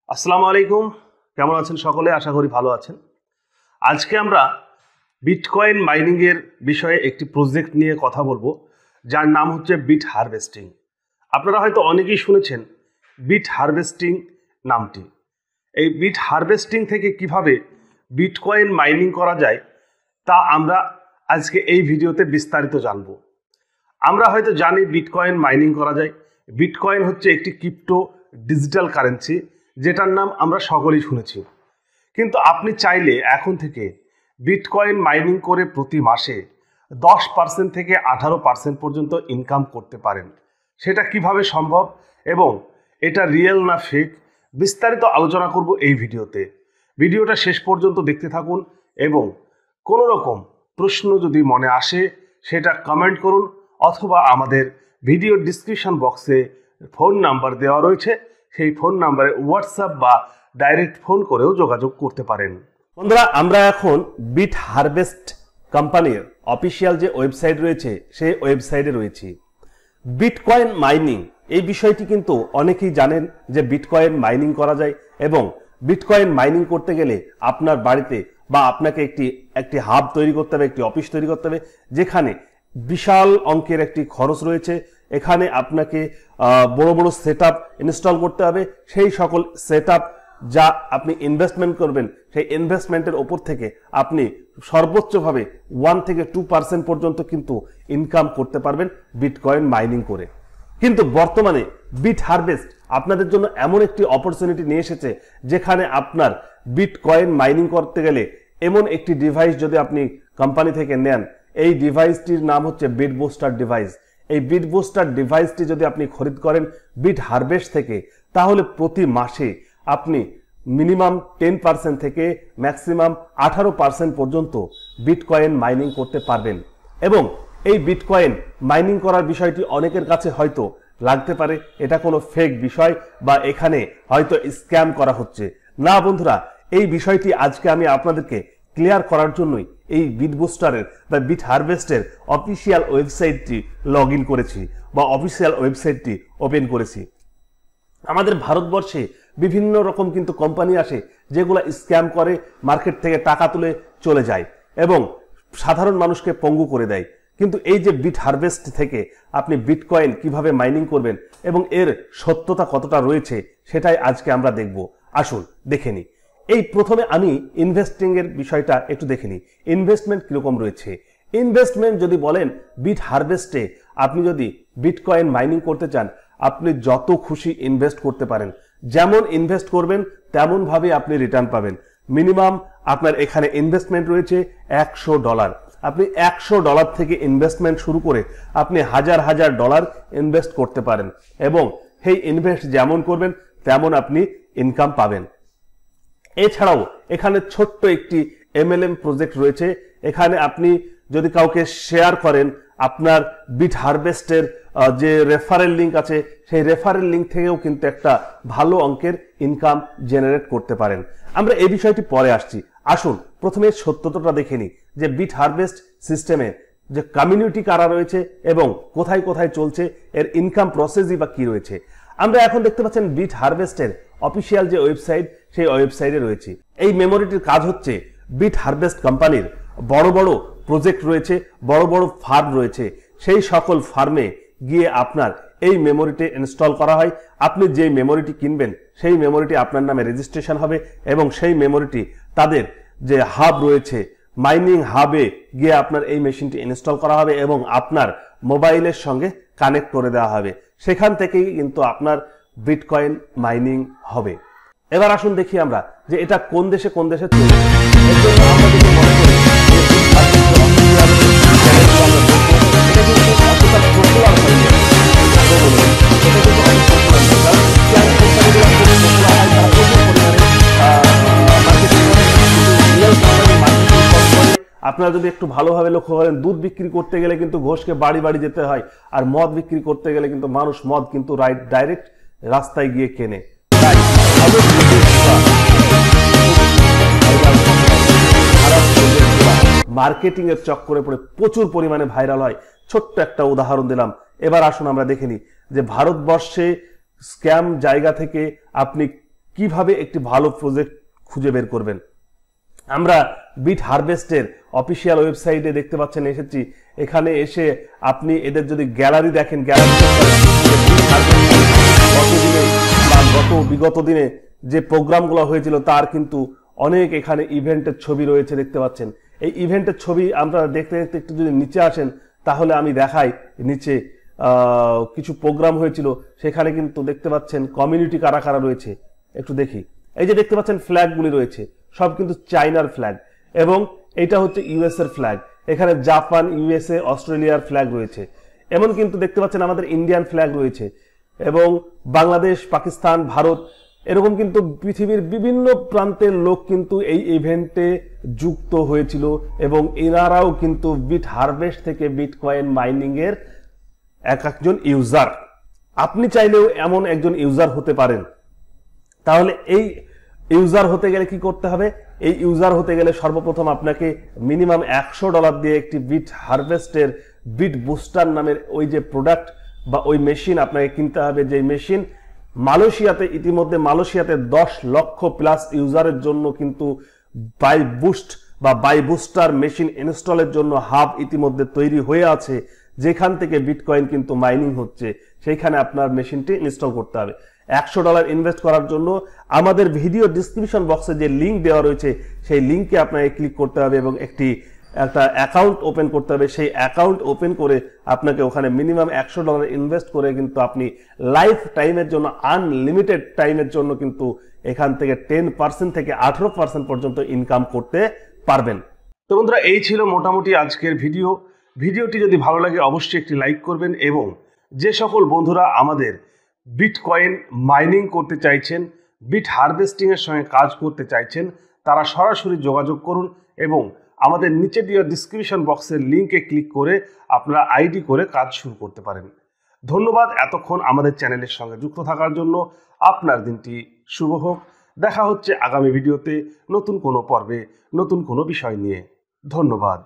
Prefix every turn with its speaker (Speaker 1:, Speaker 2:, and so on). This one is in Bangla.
Speaker 1: আসসালামু আলাইকুম, কেমন আছেন সকলে? আশা করি ভালো আছেন। আজকে আমরা বিটকয়েন মাইনিং এর বিষয়ে একটি প্রজেক্ট নিয়ে কথা বলবো, যার নাম হচ্ছে বিট হারভেস্টিং। আপনারা হয়তো অনেকেই শুনেছেন বিট হারভেস্টিং নামটি। এই বিট হারভেস্টিং থেকে কিভাবে বিটকয়েন মাইনিং করা যায় তা আমরা আজকে এই ভিডিওতে বিস্তারিত জানব। আমরা হয়তো জানি বিটকয়েন মাইনিং করা যায়। বিটকয়েন হচ্ছে একটি ক্রিপ্টো ডিজিটাল কারেন্সি, যেটার নাম আমরা সকলেই শুনেছি। কিন্তু আপনি চাইলে এখন থেকে বিটকয়েন মাইনিং করে প্রতি মাসে 10% থেকে 18% পর্যন্ত ইনকাম করতে পারেন। সেটা কিভাবে সম্ভব এবং এটা রিয়েল না ফেক, বিস্তারিত আলোচনা করব এই ভিডিওতে। ভিডিওটা শেষ পর্যন্ত দেখতে থাকুন এবং কোনো রকম প্রশ্ন যদি মনে আসে সেটা কমেন্ট করুন, অথবা আমাদের ভিডিও ডিসক্রিপশন বক্সে ফোন নাম্বার দেওয়া রয়েছে, সেই ফোন নাম্বারে হোয়াটসঅ্যাপ বা ডাইরেক্ট ফোন করেও যোগাযোগ করতে পারেন। বন্ধুরা, আমরা এখন বিট হারভেস্ট কোম্পানির অফিসিয়াল যে ওয়েবসাইট রয়েছে সেই ওয়েবসাইটে রয়েছি। বিটকয়েন মাইনিং এই বিষয়টি কিন্তু অনেকেই জানেন যে বিটকয়েন মাইনিং করা যায়, এবং বিটকয়েন মাইনিং করতে গেলে আপনার বাড়িতে বা আপনাকে একটি হাব তৈরি করতে হবে, একটি অফিস তৈরি করতে হবে, যেখানে বিশাল অঙ্কের একটি খরচ রয়েছে। এখানে আপনাকে বড় বড় সেটআপ ইনস্টল করতে হবে। সেই সকল সেটআপ যা আপনি ইনভেস্টমেন্ট করবেন, সেই ইনভেস্টমেন্টের ওপর থেকে আপনি সর্বোচ্চভাবে 1 থেকে 2% পর্যন্ত কিন্তু ইনকাম করতে পারবেন বিটকয়েন মাইনিং করে। কিন্তু বর্তমানে বিট হারভেস্ট আপনাদের জন্য এমন একটি অপরচুনিটি নিয়ে এসেছে, যেখানে আপনার বিটকয়েন মাইনিং করতে গেলে এমন একটি ডিভাইস যদি আপনি কোম্পানি থেকে নেন, এই ডিভাইসটির নাম হচ্ছে বিট বুস্টার ডিভাইস। এই বিট বুস্টার ডিভাইসটি যদি আপনি খরিদ করেন বিট হারভেস্ট থেকে, তাহলে প্রতি মাসে আপনি মিনিমাম 10% থেকে ম্যাক্সিমাম 18% পর্যন্ত বিটকয়েন মাইনিং করতে পারবেন। এবং এই বিটকয়েন মাইনিং করার বিষয়টি অনেকের কাছে হয়তো লাগতে পারে এটা কোনো ফেক বিষয় বা এখানে হয়তো স্ক্যাম করা হচ্ছে। না বন্ধুরা, এই বিষয়টি আজকে আমি আপনাদেরকে ক্লিয়ার করার জন্যই এই বিট বুস্টারের বা বিট হারভেস্টের অফিসিয়াল ওয়েবসাইটটি লগ ইন করেছি বা অফিসিয়াল ওয়েবসাইটটি ওপেন করেছি। আমাদের ভারতবর্ষে বিভিন্ন রকম কিন্তু কোম্পানি আসে যেগুলো স্ক্যাম করে, মার্কেট থেকে টাকা তুলে চলে যায় এবং সাধারণ মানুষকে পঙ্গু করে দেয়। কিন্তু এই যে বিট হারভেস্ট থেকে আপনি বিটকয়েন কিভাবে মাইনিং করবেন এবং এর সত্যতা কতটা রয়েছে, সেটাই আজকে আমরা দেখব। আসুন দেখে নিই। এই প্রথমে আমি ইনভেস্টিং এর বিষয়টা একটু দেখে নিই। ইনভেস্টমেন্ট কিরকম রয়েছে। ইনভেস্টমেন্ট যদি বলেন, বিট হারভেস্টে আপনি যদি বিটকয়েন মাইনিং করতে চান, আপনি যত খুশি ইনভেস্ট করতে পারেন। যেমন ইনভেস্ট করবেন তেমন ভাবে আপনি রিটার্ন পাবেন। মিনিমাম আপনার এখানে ইনভেস্টমেন্ট রয়েছে $100। আপনি $100 থেকে ইনভেস্টমেন্ট শুরু করে আপনি হাজার হাজার ডলার ইনভেস্ট করতে পারেন, এবং সেই ইনভেস্ট যেমন করবেন তেমন আপনি ইনকাম পাবেন। এছাড়াও এখানে ছোট্ট একটি MLM প্রজেক্ট রয়েছে। এখানে আপনি যদি কাউকে শেয়ার করেন, আপনার বিট হারভেস্টের যে রেফারেল লিঙ্ক আছে, সেই রেফারেল লিঙ্ক থেকেও কিন্তু একটা ভালো অঙ্কের ইনকাম জেনারেট করতে পারেন। আমরা এই বিষয়টি পরে আসছি। আসুন প্রথমে সত্যতাটা দেখে নিই যে বিট হারভেস্ট সিস্টেমে যে কমিউনিটি কারা রয়েছে এবং কোথায় কোথায় চলছে, এর ইনকাম প্রসেসই বা কি রয়েছে। আমরা এখন দেখতে পাচ্ছেন বিট হারভেস্টের অফিসিয়াল যে ওয়েবসাইট, সেই ওয়েবসাইটে রয়েছে। এই মেমোরিটির কাজ হচ্ছে বিট হারভেস্ট কোম্পানির বড় বড় প্রজেক্ট রয়েছে, বড় বড় ফার্ম রয়েছে, সেই সকল ফার্মে গিয়ে আপনার এই মেমোরিটি ইনস্টল করা হয়। আপনি যে মেমোরিটি কিনবেন সেই মেমোরিটি আপনার নামে রেজিস্ট্রেশন হবে, এবং সেই মেমোরিটি তাদের যে হাব রয়েছে, মাইনিং হাবে গিয়ে আপনার এই মেশিনটি ইনস্টল করা হবে এবং আপনার মোবাইলের সঙ্গে কানেক্ট করে দেওয়া হবে। সেখান থেকেই কিন্তু আপনার বিটকয়েন মাইনিং হবে। এবার আসুন দেখি আমরা যে এটা কোন দেশে চলছে। এর জন্য আমরা যদি মনে করি আপনারা যদি একটু ভালোভাবে লক্ষ্য করেন, দুধ বিক্রি করতে গেলে কিন্তু ঘোষকে বাড়ি বাড়ি যেতে হয়, আর মদ বিক্রি করতে গেলে কিন্তু মানুষ মদ কিন্তু ডাইরেক্ট রাস্তায় গিয়ে কেনে। মার্কেটিং এর চক্করে পড়ে প্রচুর পরিমাণে ভাইরাল হয়। ছোট্ট একটা উদাহরণ দিলাম। এবার আসুন আমরা দেখে নিই যে ভারতবর্ষে স্ক্যাম জায়গা থেকে আপনি কিভাবে একটি ভালো প্রজেক্ট খুঁজে বের করবেন। আমরা বিট হারভেস্টের অফিসিয়াল ওয়েবসাইটে দেখতে পাচ্ছেন এসেছি। এখানে এসে আপনি এদের যদি গ্যালারি দেখেন, বিগত দিনে যে প্রোগ্রামগুলো হয়েছিল তার কিন্তু অনেক এখানে ইভেন্টের ছবি রয়েছে দেখতে পাচ্ছেন। এই ইভেন্টের ছবি আমরা দেখতে দেখতে একটু যদি নিচে আসেন তাহলে আমি দেখাই নিচে কিছু প্রোগ্রাম হয়েছিল, সেখানে কিন্তু দেখতে পাচ্ছেন কমিউনিটি কারা কারা রয়েছে একটু দেখি। এই যে দেখতে পাচ্ছেন ফ্ল্যাগগুলি রয়েছে সব কিন্তু চায়নার ফ্ল্যাগ, এবং এটা হচ্ছে ইউএস এর ফ্ল্যাগ। এখানে জাপান, ইউএসএ, অস্ট্রেলিয়ার ফ্ল্যাগ রয়েছে। এমন কিন্তু দেখতে পাচ্ছেন আমাদের ইন্ডিয়ান ফ্ল্যাগ রয়েছে, এবং বাংলাদেশ, পাকিস্তান, ভারত, এরকম কিন্তু পৃথিবীর বিভিন্ন প্রান্তের লোক কিন্তু এই ইভেন্টে যুক্ত হয়েছিল, এবং এনারাও কিন্তু বিট হারভেস্ট থেকে বিটকয়েন মাইনিং এর একজন ইউজার। আপনি চাইলেও এমন একজন ইউজার হতে পারেন। তাহলে এই ইউজার হতে গেলে কি করতে হবে? এই ইউজার হতে গেলে সর্বপ্রথম আপনাকে মিনিমাম $100 দিয়ে একটি বিট হারভেস্টের বিট বুস্টার নামের ওই যে প্রোডাক্ট বা ওই মেশিন আপনাকে কিনতে হবে। যে মেশিন মালয়েশিয়াতে ইতিমধ্যে 10 লক্ষ প্লাস ইউজারের জন্য কিন্তু বাই বুস্ট বা বাই বুস্টার মেশিন ইনস্টলের জন্য হাব ইতিমধ্যে তৈরি হয়ে আছে, যেখান থেকে বিটকয়েন কিন্তু মাইনিং হচ্ছে। সেইখানে আপনার মেশিনটি ইনস্টল করতে হবে। $100 ইনভেস্ট করার জন্য আমাদের ভিডিও ডিসক্রিপশন বক্সে যে লিঙ্ক দেওয়া রয়েছে সেই লিঙ্কে আপনাকে ক্লিক করতে হবে এবং একটা অ্যাকাউন্ট ওপেন করতে হবে। সেই অ্যাকাউন্ট ওপেন করে আপনাকে ওখানে মিনিমাম $100 ইনভেস্ট করে কিন্তু আপনি লাইফ টাইমের জন্য, আনলিমিটেড টাইমের জন্য কিন্তু এখান থেকে 10% থেকে 18% পর্যন্ত ইনকাম করতে পারবেন। তো বন্ধুরা, এই ছিল মোটামুটি আজকের ভিডিওটি যদি ভালো লাগে অবশ্যই একটি লাইক করবেন, এবং যে সকল বন্ধুরা আমাদের বিটকয়েন মাইনিং করতে চাইছেন, বিট হারভেস্টিং এর সঙ্গে কাজ করতে চাইছেন, তারা সরাসরি যোগাযোগ করুন এবং আমাদের নিচে দেওয়া ডিসক্রিপশন বক্সের লিঙ্কে ক্লিক করে আপনারা আইডি করে কাজ শুরু করতে পারেন। ধন্যবাদ এতক্ষণ আমাদের চ্যানেলের সঙ্গে যুক্ত থাকার জন্য। আপনার দিনটি শুভ হোক। দেখা হচ্ছে আগামী ভিডিওতে নতুন কোনো পর্বে নতুন কোনো বিষয় নিয়ে। ধন্যবাদ।